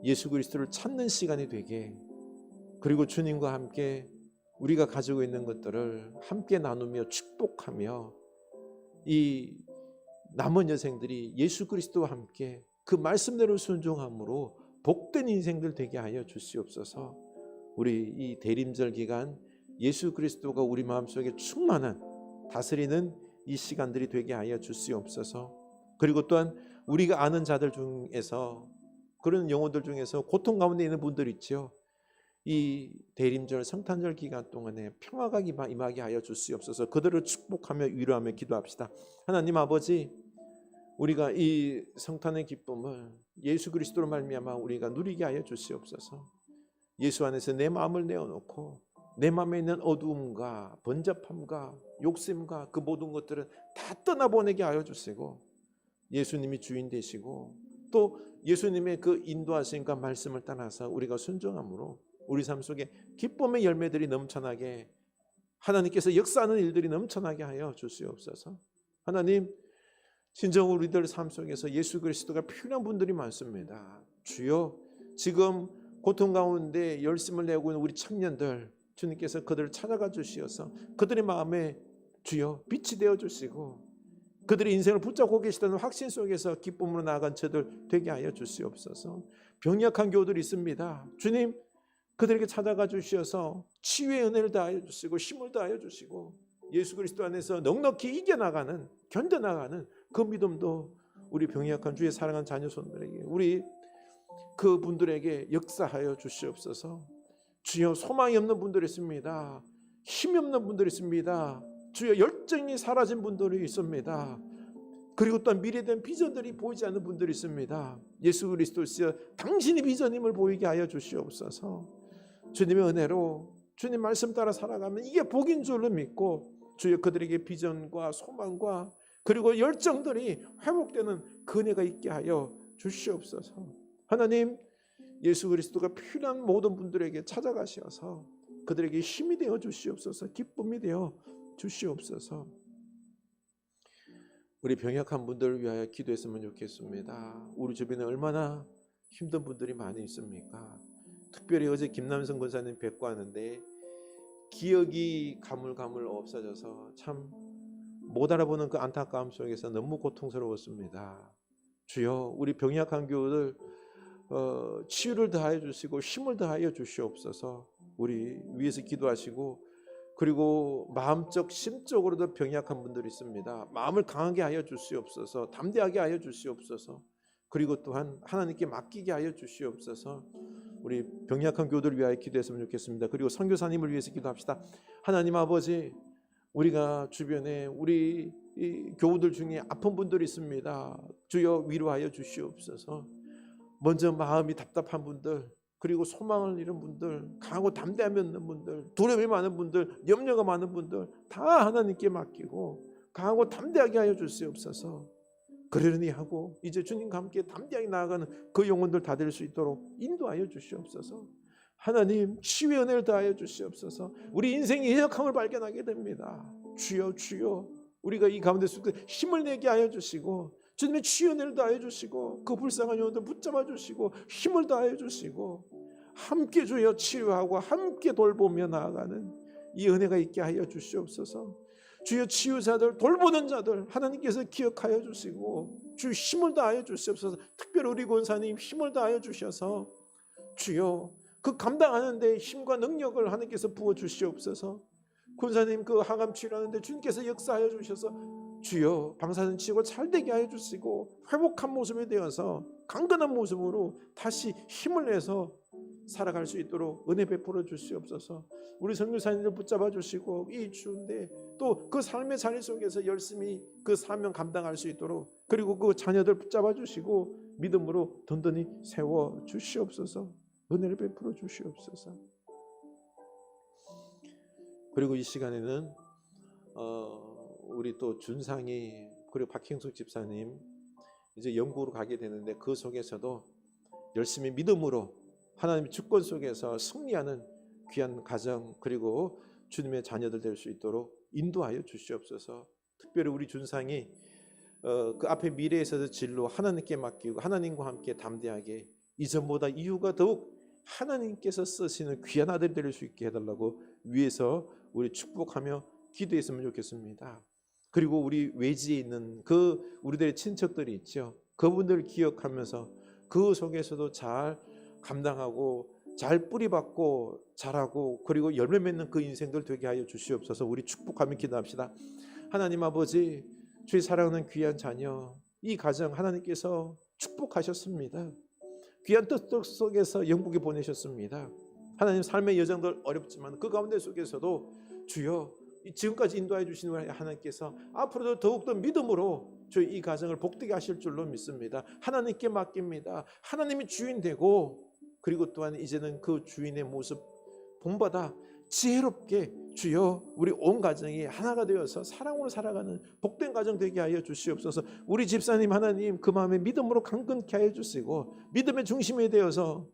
예수 그리스도를 찾는 시간이 되게, 그리고 주님과 함께 우리가 가지고 있는 것들을 함께 나누며 축복하며 이 남은 여생들이 예수 그리스도와 함께 그 말씀대로 순종함으로 복된 인생들 되게 하여 주시옵소서. 우리 이 대림절 기간 예수 그리스도가 우리 마음속에 충만한 다스리는 이 시간들이 되게 하여 주시옵소서. 그리고 또한 우리가 아는 자들 중에서, 그런 영혼들 중에서 고통 가운데 있는 분들 있죠. 이 대림절 성탄절 기간 동안에 평화가 임하게 하여 주시옵소서. 그들을 축복하며 위로하며 기도합시다. 하나님 아버지, 우리가 이 성탄의 기쁨을 예수 그리스도로 말미암아 우리가 누리게 하여 주시옵소서. 예수 안에서 내 마음을 내어놓고 내 마음에 있는 어두움과 번잡함과 욕심과 그 모든 것들은 다 떠나보내게 하여 주시고, 예수님이 주인 되시고 또 예수님의 그 인도하심과 말씀을 따라서 우리가 순종함으로 우리 삶 속에 기쁨의 열매들이 넘쳐나게, 하나님께서 역사하는 일들이 넘쳐나게 하여 주시옵소서. 하나님, 진정 우리들 삶 속에서 예수 그리스도가 필요한 분들이 많습니다. 주여, 지금 고통 가운데 열심을 내고 있는 우리 청년들, 주님께서 그들을 찾아가 주시어서 그들의 마음에 주여 빛이 되어 주시고, 그들의 인생을 붙잡고 계시다는 확신 속에서 기쁨으로 나아간 저들 되게 하여 주시옵소서. 병약한 교우들이 있습니다. 주님, 그들에게 찾아가 주시어서 치유의 은혜를 다하여 주시고 힘을 다하여 주시고 예수 그리스도 안에서 넉넉히 이겨나가는, 견뎌나가는 그 믿음도 우리 병약한 주의 사랑한 자녀 손들에게, 우리 그분들에게 역사하여 주시옵소서. 주여, 소망이 없는 분들이 있습니다. 힘이 없는 분들이 있습니다. 주여, 열정이 사라진 분들이 있습니다. 그리고 또한 미래에 대한 비전들이 보이지 않는 분들이 있습니다. 예수 그리스도시여, 당신이 비전임을 보이게 하여 주시옵소서. 주님의 은혜로 주님 말씀 따라 살아가면 이게 복인 줄로 믿고, 주여, 그들에게 비전과 소망과 그리고 열정들이 회복되는 그 은혜가 있게 하여 주시옵소서. 하나님, 예수 그리스도가 필요한 모든 분들에게 찾아가셔서 그들에게 힘이 되어 주시옵소서. 기쁨이 되어 주시옵소서. 우리 병약한 분들을 위하여 기도했으면 좋겠습니다. 우리 주변에 얼마나 힘든 분들이 많이 있습니까? 특별히 어제 김남성 권사님 뵙고 하는데 기억이 가물가물 없어져서 참 못 알아보는 그 안타까움 속에서 너무 고통스러웠습니다. 주여, 우리 병약한 교우들 치유를 더하여 주시고 힘을 더하여 주시옵소서. 우리 위에서 기도하시고, 그리고 마음적 심적으로도 병약한 분들이 있습니다. 마음을 강하게 하여 주시옵소서. 담대하게 하여 주시옵소서. 그리고 또한 하나님께 맡기게 하여 주시옵소서. 우리 병약한 교우들을 위하여 기도했으면 좋겠습니다. 그리고 선교사님을 위해서 기도합시다. 하나님 아버지, 우리가 주변에 우리 이 교우들 중에 아픈 분들이 있습니다. 주여, 위로하여 주시옵소서. 먼저 마음이 답답한 분들, 그리고 소망을 잃은 분들, 강하고 담대함이 없는 분들, 두려움이 많은 분들, 염려가 많은 분들 다 하나님께 맡기고 강하고 담대하게 하여 주시옵소서. 그러니 하고 이제 주님과 함께 담대하게 나아가는 그 영혼들 다 될 수 있도록 인도하여 주시옵소서. 하나님, 치유의 은혜를 다하여 주시옵소서. 우리 인생의 예약함을 발견하게 됩니다. 주여, 주여, 우리가 이 가운데 속에 힘을 내게 하여 주시고 주님의 치유의 은혜를 다하여 주시고 그 불쌍한 영혼들 붙잡아 주시고 힘을 다하여 주시고 함께 주여 치유하고 함께 돌보며 나아가는 이 은혜가 있게 하여 주시옵소서. 주여, 치유자들, 돌보는 자들 하나님께서 기억하여 주시고 주 힘을 다하여 주시옵소서. 특별히 우리 권사님 힘을 다하여 주셔서 주여, 그 감당하는 데 힘과 능력을 하나님께서 부어 주시옵소서. 권사님 그 항암 치료하는데 주님께서 역사하여 주셔서 주여, 방사선 치고 잘되게 하여 주시고 회복한 모습이 되어서 강건한 모습으로 다시 힘을 내서 살아갈 수 있도록 은혜 베풀어 주시옵소서. 우리 선교사님들 붙잡아 주시고 이 추운데 또 그 삶의 자리 속에서 열심히 그 사명 감당할 수 있도록, 그리고 그 자녀들 붙잡아 주시고 믿음으로 든든히 세워 주시옵소서. 은혜를 베풀어 주시옵소서. 그리고 이 시간에는 우리 또 준상이 그리고 박형숙 집사님 이제 영국으로 가게 되는데 그 속에서도 열심히 믿음으로 하나님의 주권 속에서 승리하는 귀한 가정 그리고 주님의 자녀들 될 수 있도록 인도하여 주시옵소서. 특별히 우리 준상이 그 앞에 미래에 있어서 진로 하나님께 맡기고 하나님과 함께 담대하게 이전보다 이후가 더욱 하나님께서 쓰시는 귀한 아들이 될 수 있게 해달라고 위에서 우리 축복하며 기도했으면 좋겠습니다. 그리고 우리 외지에 있는 그 우리들의 친척들이 있죠. 그분들을 기억하면서 그 속에서도 잘 감당하고 잘 뿌리받고 자라고 그리고 열매 맺는 그 인생들 되게 하여 주시옵소서. 우리 축복하며 기도합시다. 하나님 아버지, 주의 사랑하는 귀한 자녀, 이 가정 하나님께서 축복하셨습니다. 귀한 뜻 속에서 영국에 보내셨습니다. 하나님, 삶의 여정들 어렵지만 그 가운데 속에서도 주여 지금까지 인도해 주신 하나님께서 앞으로도 더욱더 믿음으로 저희 이 가정을 복되게 하실 줄로 믿습니다. 하나님께 맡깁니다. 하나님이 주인 되고 그리고 또한 이제는 그 주인의 모습 본받아 지혜롭게 주여 우리 온 가정이 하나가 되어서 사랑으로 살아가는 복된 가정 되게 하여 주시옵소서. 우리 집사님 하나님, 그 마음에 믿음으로 강건케 하여 주시고 믿음의 중심이 되어서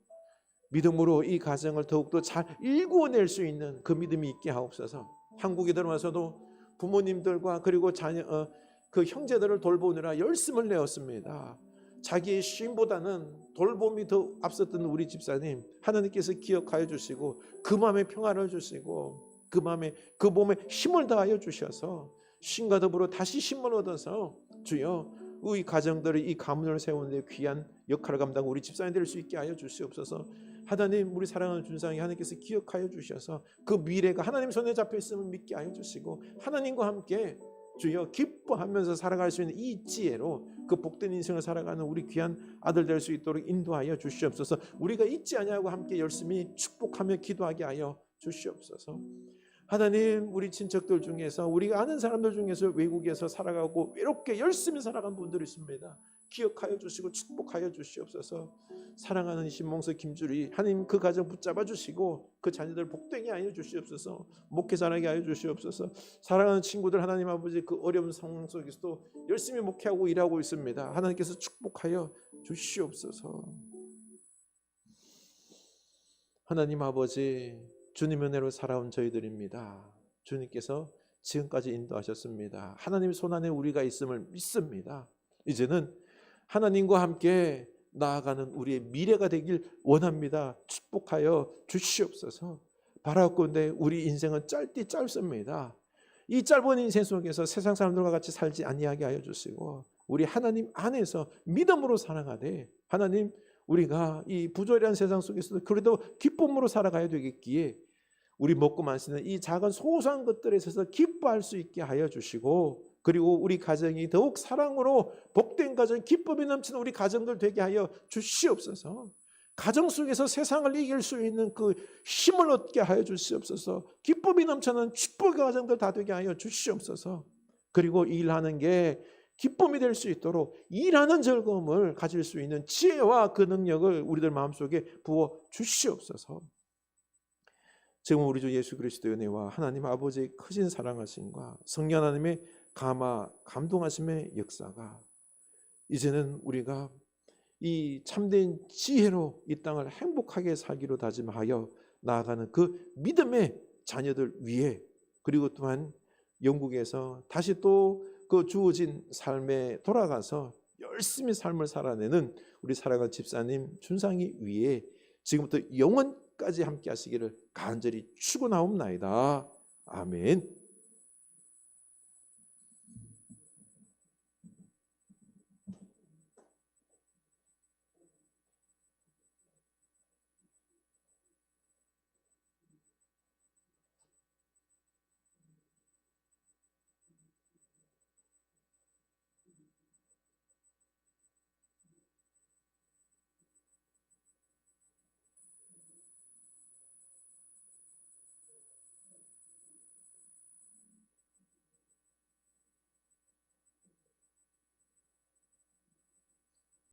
믿음으로 이 가정을 더욱더 잘 일구어낼 수 있는 그 믿음이 있게 하옵소서. 한국에 들어와서도 부모님들과 그리고 자녀 그 형제들을 돌보느라 열심을 내었습니다. 자기의 쉼보다는 돌봄이 더 앞섰던 우리 집사님, 하나님께서 기억하여 주시고 그 마음에 평안을 주시고 그 마음에 그 몸에 힘을 다하여 주셔서 쉼과 더불어 다시 힘을 얻어서 주여 이 가정들의 이 가문을 세우는 데 귀한 역할을 감당하고 우리 집사님 될 수 있게 하여 주시옵소서. 하나님, 우리 사랑하는 준상이 하나님께서 기억하여 주셔서 그 미래가 하나님 손에 잡혀 있음을 믿게 하여 주시고 하나님과 함께 주여 기뻐하면서 살아갈 수 있는 이 지혜로 그 복된 인생을 살아가는 우리 귀한 아들 될 수 있도록 인도하여 주시옵소서. 우리가 잊지 아니하고 함께 열심히 축복하며 기도하게 하여 주시옵소서. 하나님, 우리 친척들 중에서 우리가 아는 사람들 중에서 외국에서 살아가고 외롭게 열심히 살아간 분들이 있습니다. 기억하여 주시고 축복하여 주시옵소서. 사랑하는 신몽서 김주리 하나님, 그 가정 붙잡아 주시고 그 자녀들 복되게 하여 주시옵소서. 목회 잘하게 하여 주시옵소서. 사랑하는 친구들 하나님 아버지, 그 어려운 상황 속에서도 열심히 목회하고 일하고 있습니다. 하나님께서 축복하여 주시옵소서. 하나님 아버지, 주님의 은혜로 살아온 저희들입니다. 주님께서 지금까지 인도하셨습니다. 하나님 손 안에 우리가 있음을 믿습니다. 이제는 하나님과 함께 나아가는 우리의 미래가 되길 원합니다. 축복하여 주시옵소서. 바라옵건대 우리 인생은 짧습니다. 이 짧은 인생 속에서 세상 사람들과 같이 살지 아니하게 하여 주시고 우리 하나님 안에서 믿음으로 살아가되 하나님, 우리가 이 부조리한 세상 속에서도 그래도 기쁨으로 살아가야 되겠기에 우리 먹고 마시는 이 작은 소소한 것들에 있어서 기뻐할 수 있게 하여 주시고 그리고 우리 가정이 더욱 사랑으로 복된 가정, 기쁨이 넘치는 우리 가정들 되게 하여 주시옵소서. 가정 속에서 세상을 이길 수 있는 그 힘을 얻게 하여 주시옵소서. 기쁨이 넘치는 축복의 가정들 다 되게 하여 주시옵소서. 그리고 일하는 게 기쁨이 될 수 있도록 일하는 즐거움을 가질 수 있는 지혜와 그 능력을 우리들 마음속에 부어 주시옵소서. 지금 우리 주 예수 그리스도의 은혜와 하나님 아버지의 크신 사랑하심과 성령 하나님의 감동하심의 역사가 이제는 우리가 이 참된 지혜로 이 땅을 행복하게 살기로 다짐하여 나아가는 그 믿음의 자녀들 위에, 그리고 또한 영국에서 다시 또 그 주어진 삶에 돌아가서 열심히 삶을 살아내는 우리 사랑하는 집사님 준상이 위에 지금부터 영원까지 함께 하시기를 간절히 축원하옵나이다. 아멘.